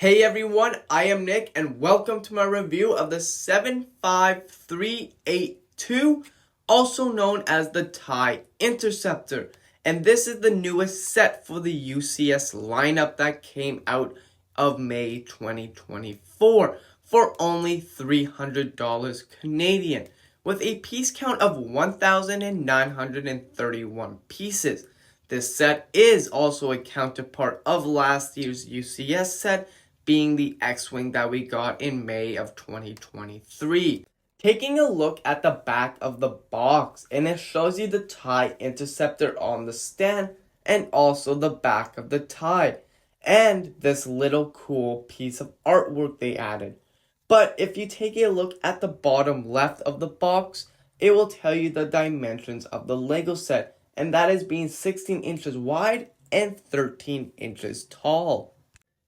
Hey everyone, I am Nick and welcome to my review of the 75382, also known as the TIE Interceptor. And this is the newest set for the UCS lineup that came out of May 2024 for only $300 Canadian, with a piece count of 1,931 pieces. This set is also a counterpart of last year's UCS set, being the X-Wing that we got in May of 2023. Taking a look at the back of the box, and it shows you the TIE Interceptor on the stand, and also the back of the TIE, and this little cool piece of artwork they added. But if you take a look at the bottom left of the box, it will tell you the dimensions of the Lego set, and that is being 16 inches wide and 13 inches tall.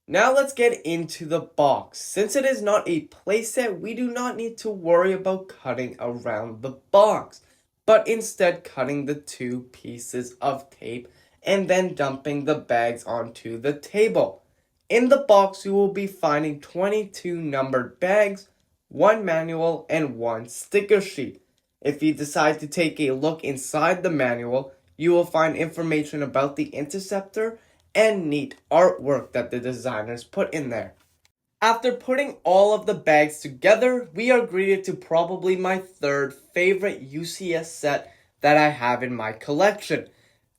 Now let's get into the box. Since it is not a playset, we do not need to worry about cutting around the box, but instead cutting the two pieces of tape and then dumping the bags onto the table. In the box, you will be finding 22 numbered bags, one manual, and one sticker sheet. If you decide to take a look inside the manual, you will find information about the Interceptor and neat artwork that the designers put in there. After putting all of the bags together, we are greeted to probably my third favorite UCS set that I have in my collection.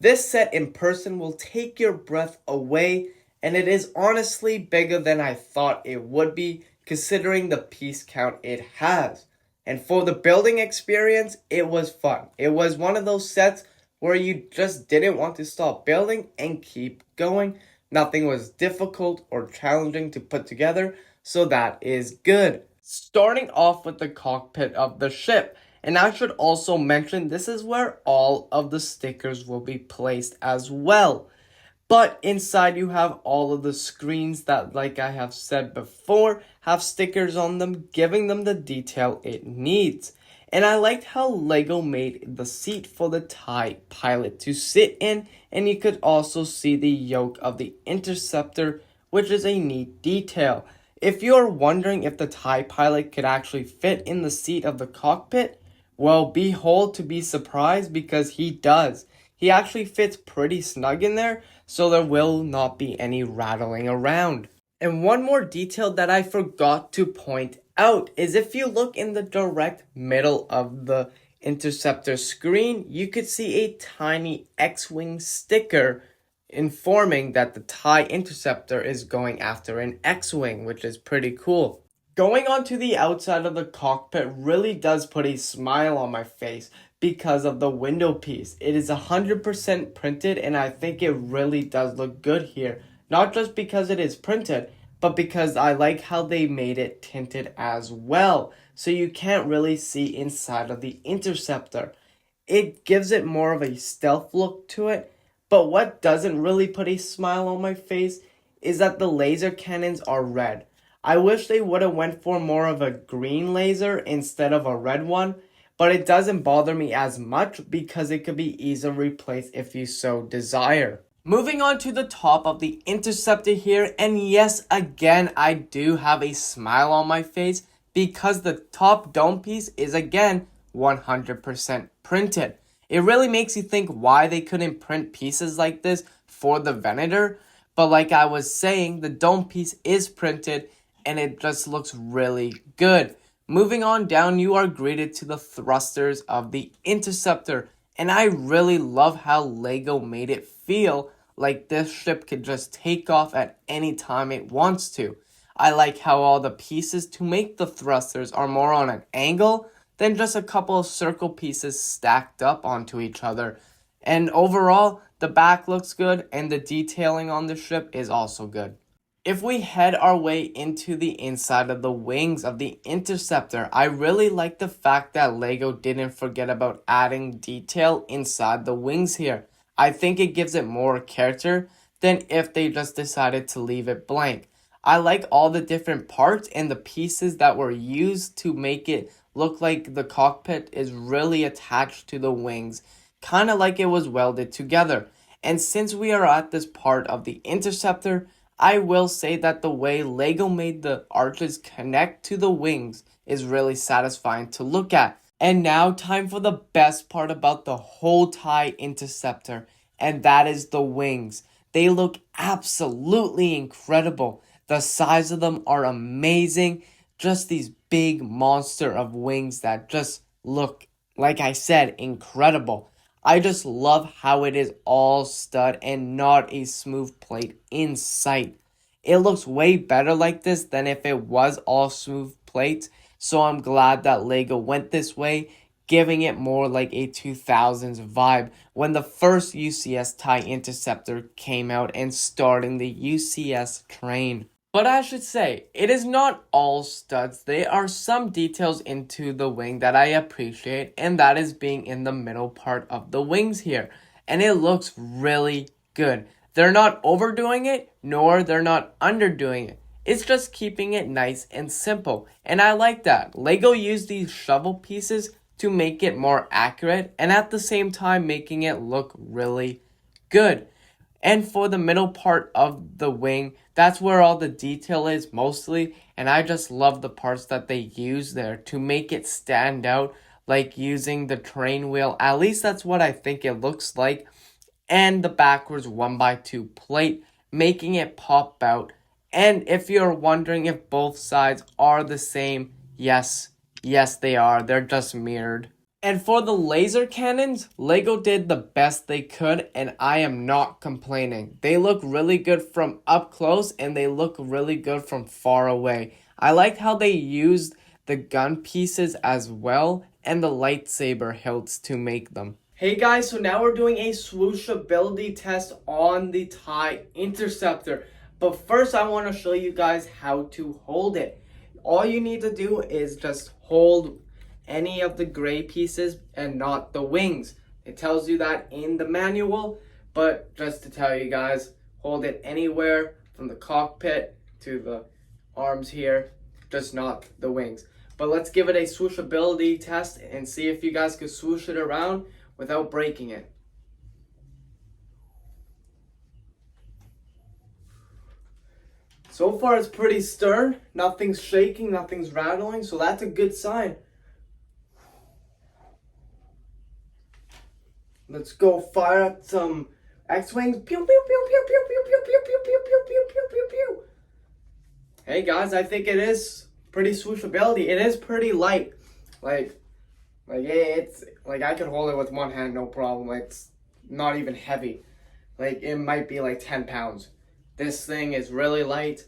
This set in person will take your breath away, and it is honestly bigger than I thought it would be, considering the piece count it has. And for the building experience, it was fun. It was one of those sets where you just didn't want to stop building and keep going. Nothing was difficult or challenging to put together, so that is good. Starting off with the cockpit of the ship, and I should also mention this is where all of the stickers will be placed as well. But inside you have all of the screens that, like I have said before, have stickers on them, giving them the detail it needs. And I liked how Lego made the seat for the TIE pilot to sit in, and you could also see the yoke of the Interceptor, which is a neat detail. If you're wondering if the TIE pilot could actually fit in the seat of the cockpit, well, behold to be surprised, because he does. He actually fits pretty snug in there, so there will not be any rattling around. And one more detail that I forgot to point out is if you look in the direct middle of the Interceptor screen, you could see a tiny X-Wing sticker informing that the TIE Interceptor is going after an X-Wing, which is pretty cool. Going on to the outside of the cockpit really does put a smile on my face because of the window piece. It is 100% printed, and I think it really does look good here. Not just because it is printed, but because I like how they made it tinted as well, so you can't really see inside of the Interceptor. It gives it more of a stealth look to it, but what doesn't really put a smile on my face is that the laser cannons are red. I wish they would have went for more of a green laser instead of a red one, but it doesn't bother me as much because it could be easily replaced if you so desire. Moving on to the top of the Interceptor here, and yes, again, I do have a smile on my face because the top dome piece is again 100% printed. It really makes you think why they couldn't print pieces like this for the Venator, but like I was saying, the dome piece is printed and it just looks really good. Moving on down, you are greeted to the thrusters of the Interceptor, and I really love how Lego made it feel like this ship could just take off at any time it wants to. I like how all the pieces to make the thrusters are more on an angle than just a couple of circle pieces stacked up onto each other. And overall, the back looks good and the detailing on the ship is also good. If we head our way into the inside of the wings of the Interceptor, I really like the fact that Lego didn't forget about adding detail inside the wings here. I think it gives it more character than if they just decided to leave it blank. I like all the different parts and the pieces that were used to make it look like the cockpit is really attached to the wings, kind of like it was welded together. And since we are at this part of the Interceptor, I will say that the way LEGO made the arches connect to the wings is really satisfying to look at. And now time for the best part about the whole TIE Interceptor, and that is the wings. They look absolutely incredible. The size of them are amazing. Just these big monster of wings that just look, like I said, incredible. I just love how it is all stud and not a smooth plate in sight. It looks way better like this than if it was all smooth plates, so I'm glad that LEGO went this way, giving it more like a 2000s vibe when the first UCS TIE Interceptor came out and starting the UCS train. But I should say, it is not all studs. There are some details into the wing that I appreciate, and that is being in the middle part of the wings here. And it looks really good. They're not overdoing it, nor they're not underdoing it. It's just keeping it nice and simple. And I like that. LEGO used these shovel pieces to make it more accurate, and at the same time making it look really good. And for the middle part of the wing, that's where all the detail is mostly. And I just love the parts that they use there to make it stand out, like using the train wheel. At least that's what I think it looks like. And the backwards 1x2 plate, making it pop out. And if you're wondering if both sides are the same, yes they are. They're just mirrored. And for the laser cannons, LEGO did the best they could, and I am not complaining. They look really good from up close, and they look really good from far away. I like how they used the gun pieces as well, and the lightsaber hilts to make them. Hey guys, so now we're doing a swooshability test on the TIE Interceptor. But first I want to show you guys how to hold it. All you need to do is just hold any of the gray pieces and not the wings. It tells you that in the manual, but just to tell you guys, hold it anywhere from the cockpit to the arms here, just not the wings. But let's give it a swooshability test and see if you guys can swoosh it around without breaking it. So far it's pretty stern, nothing's shaking, nothing's rattling, so that's a good sign. Let's go fire up some X-Wings. Pew, pew, pew, pew, pew, pew, pew, pew, pew, pew, pew, pew, pew, pew, pew. Hey guys, I think it is pretty swooshability. It is pretty light. Like it's like I could hold it with one hand, no problem. It's not even heavy. Like it might be like 10 pounds. This thing is really light,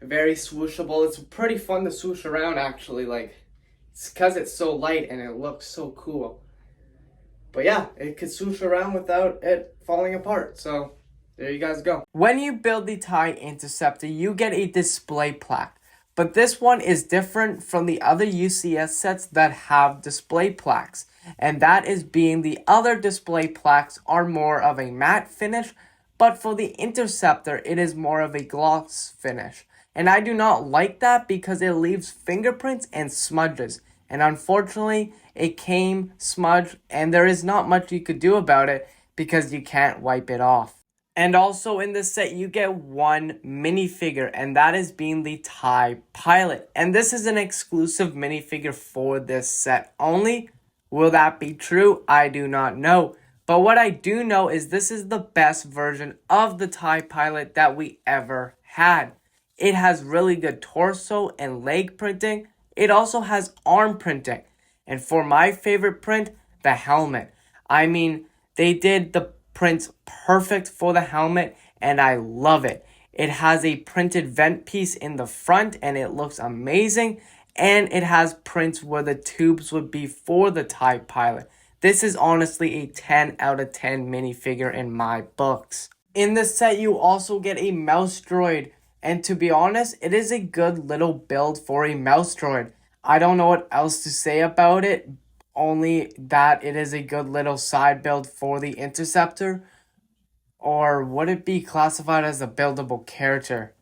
very swooshable. It's pretty fun to swoosh around actually. Like it's because it's so light and it looks so cool. But yeah, it could swoosh around without it falling apart. So there you guys go. When you build the TIE Interceptor, you get a display plaque. But this one is different from the other UCS sets that have display plaques. And that is being the other display plaques are more of a matte finish. But for the Interceptor, it is more of a gloss finish. And I do not like that because it leaves fingerprints and smudges. And unfortunately, it came smudged, and there is not much you could do about it because you can't wipe it off. And also in this set, you get one minifigure, and that is being the TIE Pilot. And this is an exclusive minifigure for this set only. Will that be true? I do not know. But what I do know is this is the best version of the TIE Pilot that we ever had. It has really good torso and leg printing. It also has arm printing. And for my favorite print, the helmet. I mean, they did the prints perfect for the helmet, and I love it. It has a printed vent piece in the front, and it looks amazing. And it has prints where the tubes would be for the TIE Pilot. This is honestly a 10 out of 10 minifigure in my books. In this set, you also get a mouse droid. And to be honest, it is a good little build for a mouse droid. I don't know what else to say about it, only that it is a good little side build for the Interceptor. Or would it be classified as a buildable character?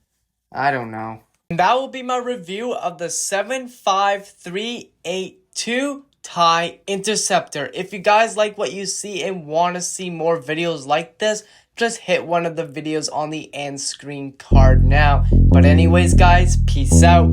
I don't know. And that will be my review of the 75382 TIE Interceptor. If you guys like what you see and want to see more videos like this, just hit one of the videos on the end screen card now. But anyways guys, peace out.